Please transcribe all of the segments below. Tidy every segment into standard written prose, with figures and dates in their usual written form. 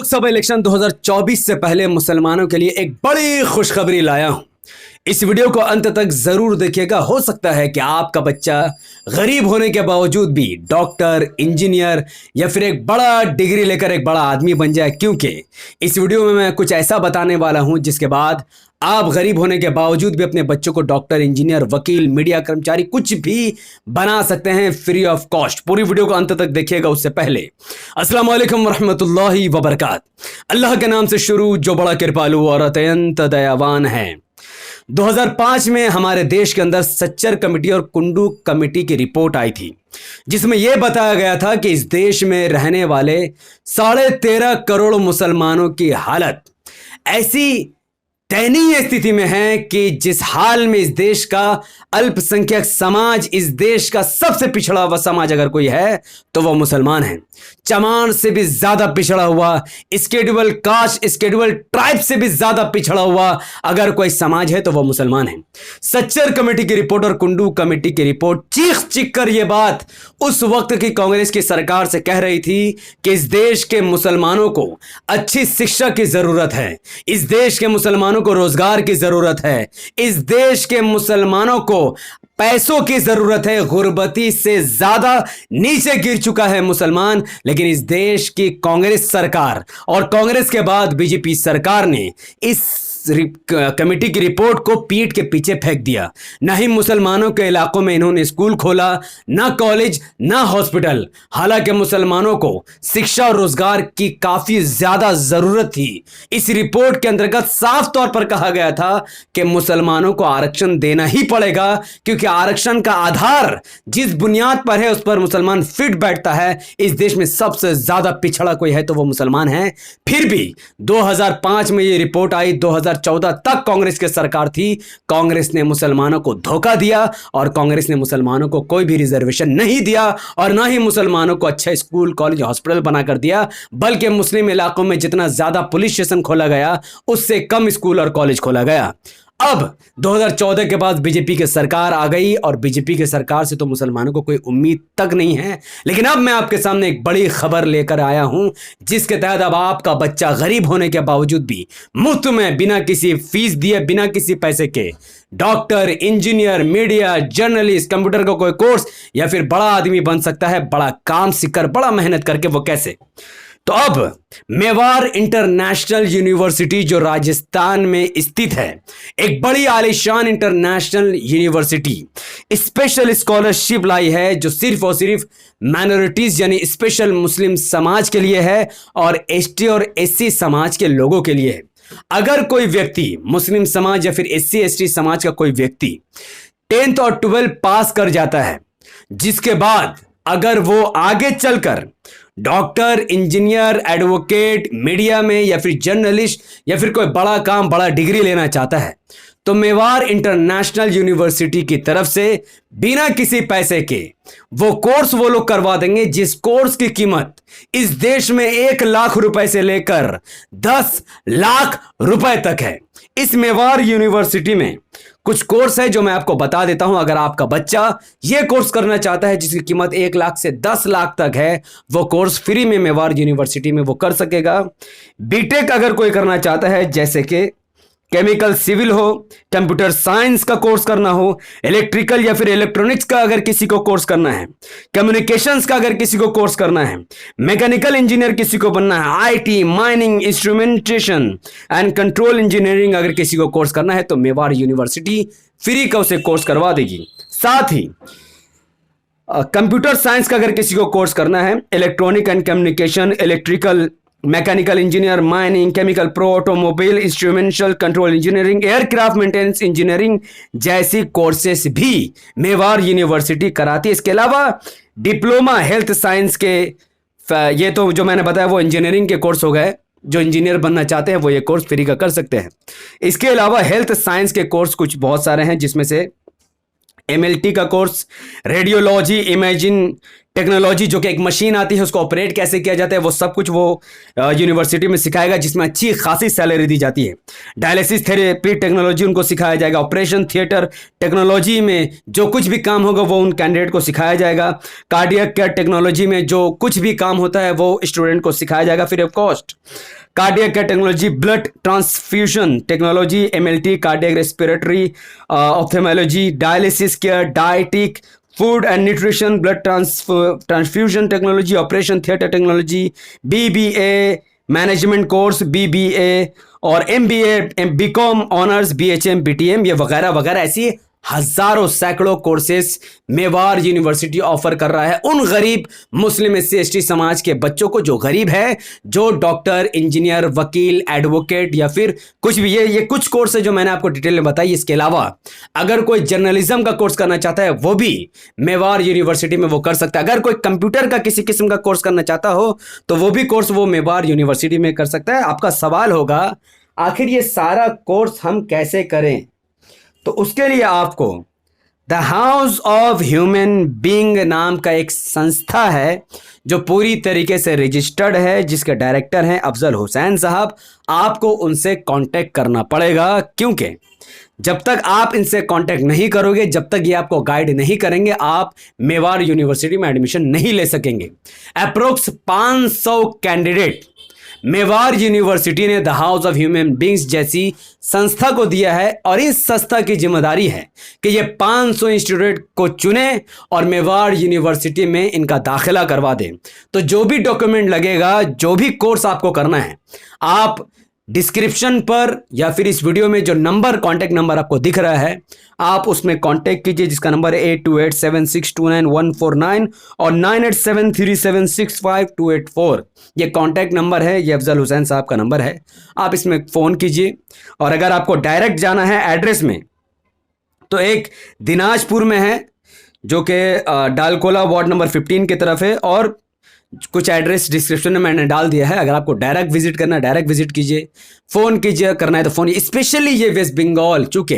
Lok Sabha election 2024 से पहले मुसलमानों के लिए एक बड़ी खुशखबरी लाया हूं। इस वीडियो को अंत तक जरूर देखिएगा। हो सकता है कि आपका बच्चा गरीब होने के बावजूद भी डॉक्टर, इंजीनियर या फिर एक बड़ा डिग्री लेकर एक बड़ा आदमी बन जाए, क्योंकि इस वीडियो में मैं कुछ ऐसा बताने वाला हूं जिसके बाद आप गरीब होने के बावजूद भी अपने बच्चों को डॉक्टर, इंजीनियर, वकील, मीडिया कर्मचारी कुछ भी बना सकते हैं फ्री ऑफ कॉस्ट। पूरी वीडियो को अंत तक देखिएगा। उससे पहले अस्सलाम वालेकुम रहमतुल्लाहि व बरकात। अल्लाह के नाम से शुरू जो बड़ा कृपालु और अत्यंत दयावान है। 2005 में हमारे देश के अंदर सच्चर कमेटी और कुंडू कमेटी की रिपोर्ट आई थी, जिसमें यह बताया गया था कि इस देश में रहने वाले 13.5 करोड़ मुसलमानों की हालत ऐसी दयनीय स्थिति में है कि जिस हाल में इस देश का अल्पसंख्यक समाज, इस देश का सबसे पिछड़ा हुआ समाज अगर कोई है तो वह मुसलमान है। चमार से भी ज्यादा पिछड़ा हुआ, स्केड्यूल कास्ट, स्केड्यूल ट्राइब से भी ज्यादा पिछड़ा हुआ अगर कोई समाज है तो वह मुसलमान है। सच्चर कमेटी की रिपोर्ट और कुंडू कमेटी की रिपोर्ट चीख चीख कर यह बात उस वक्त की कांग्रेस की सरकार से कह रही थी कि इस देश के मुसलमानों को अच्छी शिक्षा की जरूरत है, इस देश के मुसलमानों को रोजगार की जरूरत है, इस देश के मुसलमानों को पैसों की जरूरत है। गुर्बती से ज्यादा नीचे गिर चुका है मुसलमान। लेकिन इस देश की कांग्रेस सरकार और कांग्रेस के बाद बीजेपी सरकार ने इस कमेटी की रिपोर्ट को पीठ के पीछे फेंक दिया। ना ही मुसलमानों के इलाकों में इन्होंने स्कूल खोला, ना कॉलेज, ना हॉस्पिटल। हालांकि मुसलमानों को शिक्षा और रोजगार की काफी ज्यादा जरूरत थी। इस रिपोर्ट के अंतर्गत साफ तौर पर कहा गया था कि मुसलमानों को आरक्षण देना ही पड़ेगा, क्योंकि आरक्षण का आधार जिस बुनियाद पर है उस पर मुसलमान फिट बैठता है। इस देश में सबसे ज्यादा पिछड़ा कोई है तो वो मुसलमान है। फिर भी 2005 में ये रिपोर्ट आई, 2014 तक कांग्रेस की सरकार थी। कांग्रेस ने मुसलमानों को धोखा दिया और कांग्रेस ने मुसलमानों को कोई भी रिजर्वेशन नहीं दिया और ना ही मुसलमानों को अच्छा स्कूल, कॉलेज, हॉस्पिटल बनाकर दिया, बल्कि मुस्लिम इलाकों में जितना ज्यादा पुलिस स्टेशन खोला गया उससे कम स्कूल और कॉलेज खोला गया। अब 2014 के बाद बीजेपी की सरकार आ गई और बीजेपी की सरकार से तो मुसलमानों को कोई उम्मीद तक नहीं है। लेकिन अब मैं आपके सामने एक बड़ी खबर लेकर आया हूं, जिसके तहत अब आपका बच्चा गरीब होने के बावजूद भी मुफ्त में, बिना किसी फीस दिए, बिना किसी पैसे के doctor, engineer, media, journalist, computer का कोई कोर्स या फिर बड़ा आदमी बन सकता है, बड़ा काम सीखकर, बड़ा मेहनत करके। वो कैसे? तो अब मेवाड़ इंटरनेशनल यूनिवर्सिटी जो राजस्थान में स्थित है, एक बड़ी आलीशान इंटरनेशनल यूनिवर्सिटी स्पेशल स्कॉलरशिप लाई है, जो सिर्फ और सिर्फ माइनॉरिटीज यानी स्पेशल मुस्लिम समाज के लिए है और एसटी और एससी समाज के लोगों के लिए है। अगर कोई व्यक्ति मुस्लिम समाज या फिर एससी एसटी समाज का कोई व्यक्ति 10th और 12th पास कर जाता है, जिसके बाद अगर वो आगे चलकर डॉक्टर, इंजीनियर, एडवोकेट, मीडिया में या फिर जर्नलिस्ट या फिर कोई बड़ा काम, बड़ा डिग्री लेना चाहता है, तो मेवाड़ इंटरनेशनल यूनिवर्सिटी की तरफ से बिना किसी पैसे के वो कोर्स वो लोग करवा देंगे, जिस कोर्स की कीमत इस देश में 1 लाख रुपए से लेकर 10 लाख रुपए तक है। इस मेवाड़ यूनिवर्सिटी में कुछ कोर्स है जो मैं आपको बता देता हूं। अगर आपका बच्चा यह कोर्स करना चाहता है जिसकी कीमत 1 लाख से 10 लाख तक है, वो कोर्स फ्री में मेवाड़ यूनिवर्सिटी में वो कर सकेगा। बीटेक अगर कोई करना चाहता है, जैसे कि केमिकल सिविल हो, कंप्यूटर साइंस का कोर्स करना हो, इलेक्ट्रिकल या फिर इलेक्ट्रॉनिक्स का अगर किसी को कोर्स करना है, कम्युनिकेशंस का अगर किसी को कोर्स करना है, मैकेनिकल इंजीनियर किसी को बनना है, IT, mining, instrumentation and control engineering अगर किसी को कोर्स करना है, तो मेवाड़ यूनिवर्सिटी फ्री का उसे कोर्स करवा देगी। साथ ही कंप्यूटर साइंस का अगर किसी को कोर्स करना है, electronic and communication, electrical, mechanical engineer, mining, chemical, pro, automobile, instrumental control engineering, aircraft maintenance engineering जैसी कोर्सेस भी मेवाड़ यूनिवर्सिटी कराती है। इसके अलावा डिप्लोमा हेल्थ साइंस के, ये तो जो मैंने बताया वो इंजीनियरिंग के कोर्स हो गए, जो इंजीनियर बनना चाहते हैं वो ये कोर्स फ्री का कर सकते हैं। इसके अलावा हेल्थ साइंस के कोर्स कुछ बहुत सारे हैं, जिसमें से MLT का कोर्स, रेडियोलॉजी, इमेजिंग टेक्नोलॉजी जो कि एक मशीन आती है उसको ऑपरेट कैसे किया जाता है वो सब कुछ वो यूनिवर्सिटी में सिखाएगा, जिसमें अच्छी खासी सैलरी दी जाती है। डायलिसिस थेरेपी टेक्नोलॉजी उनको सिखाया जाएगा। ऑपरेशन थिएटर टेक्नोलॉजी में जो कुछ भी काम होगा वो उन कैंडिडेट को सिखाया जाएगा। कार्डियक केयर टेक्नोलॉजी में जो कुछ भी काम होता है वो स्टूडेंट को सिखाया जाएगा free of cost. Cardiac care technology, blood transfusion technology, MLT cardiac respiratory ophthalmology, dialysis care, dietetic, food and nutrition, blood transfusion technology, operation theatre technology, BBA management course, BBA और MBA, BCom honours, BHM, BTM, ये वगैरह वगैरह ऐसी हजारों सैकड़ों courses Mewar university offer कर रहा है उन गरीब मुस्लिम एससी एसटी समाज के बच्चों को, जो गरीब है, जो डॉक्टर, इंजीनियर, वकील, एडवोकेट या फिर कुछ भी। ये कुछ कोर्स है जो मैंने आपको डिटेल में बताई। इसके अलावा अगर कोई जर्नलिज्म का कोर्स करना चाहता है वो भी मेवाड़ यूनिवर्सिटी में वो कर सकता है। अगर कोई कंप्यूटर का किसी किस्म का कोर्स करना चाहता हो तो वो भी कोर्स वो मेवाड़ यूनिवर्सिटी में कर सकता है। आपका सवाल होगा आखिर ये सारा कोर्स हम कैसे करें, तो उसके लिए आपको the house of human being नाम का एक संस्था है जो पूरी तरीके से रजिस्टर्ड है, जिसके डायरेक्टर हैं अफजल हुसैन साहब। आपको उनसे कांटेक्ट करना पड़ेगा, क्योंकि जब तक आप इनसे कांटेक्ट नहीं करोगे, जब तक ये आपको गाइड नहीं करेंगे, आप मेवाड़ यूनिवर्सिटी में एडमिशन नहीं ले सकेंगे। अप्रोक्स 500 कैंडिडेट मेवाड़ यूनिवर्सिटी ने the house of human beings जैसी संस्था को दिया है, और इस संस्था की जिम्मेदारी है कि ये 500 इंस्टीट्यूट को चुने और मेवाड़ यूनिवर्सिटी में इनका दाखिला करवा दें। तो जो भी डॉक्यूमेंट लगेगा, जो भी कोर्स आपको करना है, आप डिस्क्रिप्शन पर या फिर इस वीडियो में जो नंबर, कांटेक्ट नंबर आपको दिख रहा है, आप उसमें कांटेक्ट कीजिए, जिसका नंबर है 8287629149 और 9873765284। ये कांटेक्ट नंबर है, ये अफजल हुसैन साहब का नंबर है। आप इसमें फ़ोन कीजिए। और अगर आपको डायरेक्ट जाना है एड्रेस में, तो एक दिनाजपुर में है जो कि डालकोला वार्ड नंबर 15 की तरफ है, और कुछ एड्रेस डिस्क्रिप्शन में मैंने डाल दिया है। अगर आपको डायरेक्ट विजिट करना है, डायरेक्ट विजिट कीजिए। फ़ोन कीजिए, करना है तो फ़ोन। स्पेशली ये वेस्ट बंगाल, चूंकि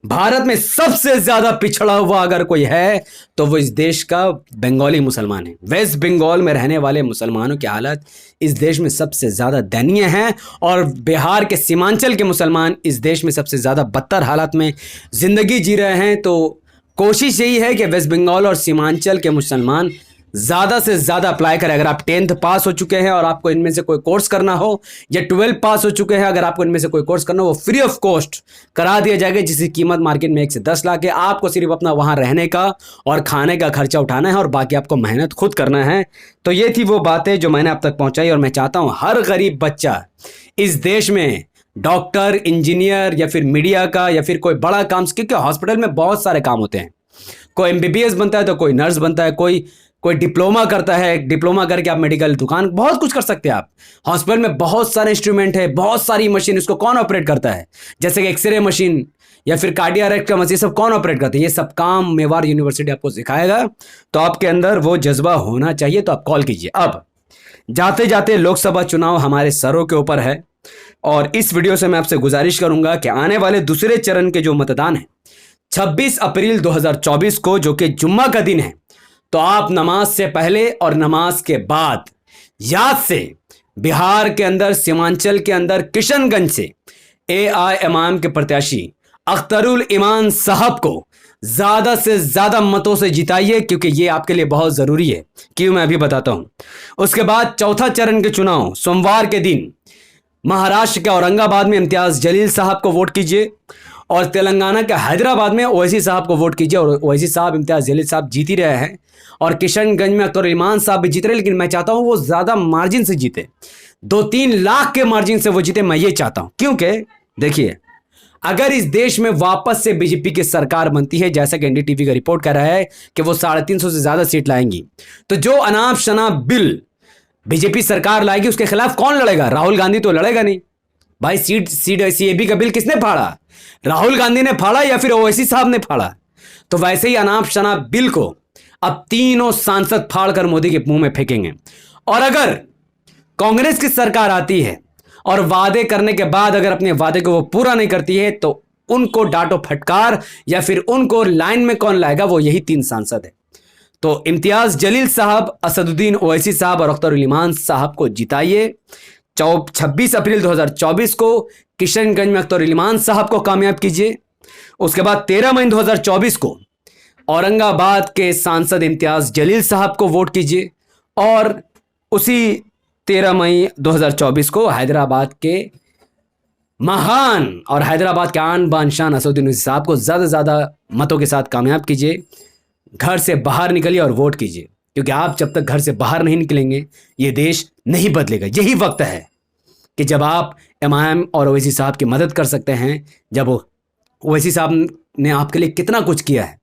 भारत में सबसे ज़्यादा पिछड़ा हुआ अगर कोई है तो वो इस देश का बंगाली मुसलमान है। वेस्ट बंगाल में रहने वाले मुसलमानों की हालत इस देश में सबसे ज़्यादा दयनीय है, और बिहार के सीमांचल के मुसलमान इस देश में सबसे ज़्यादा बदतर हालत में ज़िंदगी जी रहे हैं। तो कोशिश यही है कि वेस्ट बंगाल और सीमांचल के मुसलमान ज़्यादा से ज़्यादा अप्लाई करें। अगर आप 10th पास हो चुके हैं और आपको इनमें से कोई कोर्स करना हो, या 12 पास हो चुके हैं, अगर आपको इनमें से कोई कोर्स करना हो, वो फ्री ऑफ कॉस्ट करा दिया जाएगा, जिसकी कीमत मार्केट में 1 से 10 लाख है। आपको सिर्फ अपना वहाँ रहने का और खाने का खर्चा उठाना है, और बाकी आपको मेहनत खुद करना है। तो ये थी वो बातें जो मैंने अब तक पहुँचाई, और मैं चाहता हूँ हर गरीब बच्चा इस देश में डॉक्टर, इंजीनियर या फिर मीडिया का या फिर कोई बड़ा काम, क्योंकि हॉस्पिटल में बहुत सारे काम होते हैं। कोई MBBS बनता है तो कोई नर्स बनता है, कोई डिप्लोमा करता है, डिप्लोमा करके आप मेडिकल दुकान, बहुत कुछ कर सकते हैं आप। हॉस्पिटल में बहुत सारे इंस्ट्रूमेंट है, बहुत सारी मशीन, इसको कौन ऑपरेट करता है, जैसे कि एक्सरे मशीन या फिर कार्डियक का मशीन, सब कौन ऑपरेट करते हैं, ये सब काम मेवाड़ यूनिवर्सिटी आपको सिखाएगा। तो आपके अंदर वो जज्बा होना चाहिए, तो आप कॉल कीजिए। अब जाते जाते लोकसभा चुनाव हमारे सरों के ऊपर है, और इस वीडियो से मैं आपसे गुजारिश करूंगा कि आने वाले दूसरे चरण के जो मतदान है 26 अप्रैल 2024 को, जो कि जुम्मा का दिन है, तो आप नमाज से पहले और नमाज के बाद याद से बिहार के अंदर, सीमांचल के अंदर, किशनगंज से AIMIM के प्रत्याशी अख्तरुल ईमान साहब को ज्यादा से ज्यादा मतों से जिताइए, क्योंकि ये आपके लिए बहुत जरूरी है। क्यों, मैं अभी बताता हूं। उसके बाद चौथा चरण के चुनाव सोमवार के दिन महाराष्ट्र के औरंगाबाद में इम्तियाज जलील साहब को वोट कीजिए, और तेलंगाना के हैदराबाद में ओवैसी साहब को वोट कीजिए। और ओवैसी साहब, इम्तियाज जलील साहब जीत ही रहे हैं, और किशनगंज में अख्तरुल ईमान साहब भी जीत रहे, लेकिन मैं चाहता हूं वो ज़्यादा मार्जिन से जीते, 2-3 लाख के मार्जिन से वो जीते। मैं ये चाहता हूं, क्योंकि देखिए, अगर इस देश में वापस से बीजेपी की सरकार बनती है, जैसा कि NDTV का रिपोर्ट कर रहा है कि वो 350 से ज़्यादा सीट लाएंगी, तो जो अनाप शनाप बिल बीजेपी सरकार लाएगी उसके खिलाफ कौन लड़ेगा? राहुल गांधी तो लड़ेगा नहीं भाई। CAB का बिल किसने फाड़ा? राहुल गांधी ने फाड़ा या फिर ओवैसी साहब ने फाड़ा? तो वैसे ही अनाप शनाप बिल को अब तीनों सांसद फाड़कर मोदी के मुंह में फेंकेंगे। और अगर कांग्रेस की सरकार आती है और वादे करने के बाद अगर अपने वादे को वो पूरा नहीं करती है, तो उनको डांटो फटकार, या फिर उनको लाइन में कौन लाएगा? वो यही 3 सांसद है। तो इम्तियाज जलील साहब, असदुद्दीन ओवैसी साहब और अख्तर उल ईमान साहब को जिताइए। 26 अप्रैल 2024 को किशनगंज में अख्तर उल ईमान साहब को कामयाब कीजिए। उसके बाद 13 मई 2024 को औरंगाबाद के सांसद इम्तियाज जलील साहब को वोट कीजिए। और उसी 13 मई 2024 को हैदराबाद के महान और हैदराबाद के आन बान शान असदुद्दीन ओवैसी साहब को ज़्यादा से ज़्यादा मतों के साथ कामयाब कीजिए। घर से बाहर निकलिए और वोट कीजिए, क्योंकि आप जब तक घर से बाहर नहीं निकलेंगे ये देश नहीं बदलेगा। यही वक्त है कि जब आप इमाम और ओवैसी साहब की मदद कर सकते हैं। जब ओवैसी साहब ने आपके लिए कितना कुछ किया है,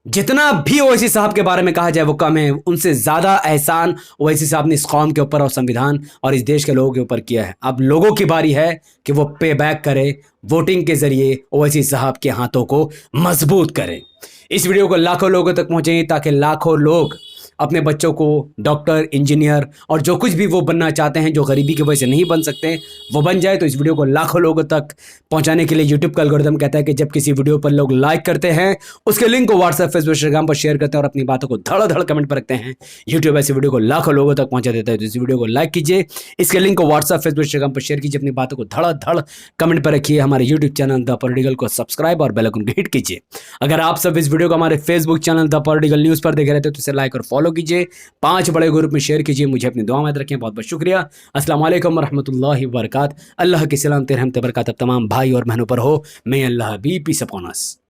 जितना भी ओवैसी साहब के बारे में कहा जाए वो कम है। उनसे ज़्यादा एहसान ओवैसी साहब ने इस कौम के ऊपर और संविधान और इस देश के लोगों के ऊपर किया है। अब लोगों की बारी है कि वो पे बैक करे, वोटिंग के जरिए ओवैसी साहब के हाथों को मजबूत करें। इस वीडियो को लाखों लोगों तक पहुंचे ताकि लाखों लोग अपने बच्चों को डॉक्टर, इंजीनियर और जो कुछ भी वो बनना चाहते हैं, जो गरीबी की वजह से नहीं बन सकते, वो बन जाए। तो इस वीडियो को लाखों लोगों तक पहुंचाने के लिए यूट्यूब का एल्गोरिथम कहता है कि जब किसी वीडियो पर लोग लाइक करते हैं, उसके लिंक को व्हाट्सएप, फेसबुक, इंस्टाग्राम पर शेयर करते हैं और अपनी बातों को धड़ कमेंट पर रखते हैं, यूट्यूब ऐसी वीडियो को लाखों लोगों तक पहुंचा देता है। तो इस वीडियो को लाइक कीजिए, इसके लिंक को व्हाट्सएप, फेसबुक, इंस्टाग्राम पर शेयर कीजिए, अपनी बातों को धड़ कमेंट पर रखिए। हमारे यूट्यूब चैनल द पॉलिटिकल को सब्सक्राइब और बेल आइकन को हिट कीजिए। अगर आप सब इस वीडियो को हमारे Facebook channel the political news पर देख रहे थे तो इसे लाइक और फॉलो कीजिए, 5 बड़े ग्रुप में शेयर कीजिए। मुझे अपनी दुआ में याद रखें। बहुत बहुत शुक्रिया। अस्सलाम वालेकुम रहमतुल्लाहि व बरकात। अल्लाह की सलामत रहमत बरकत तमाम भाई और बहनों पर हो। मैं अल्लाह बी पीस अपॉन अस।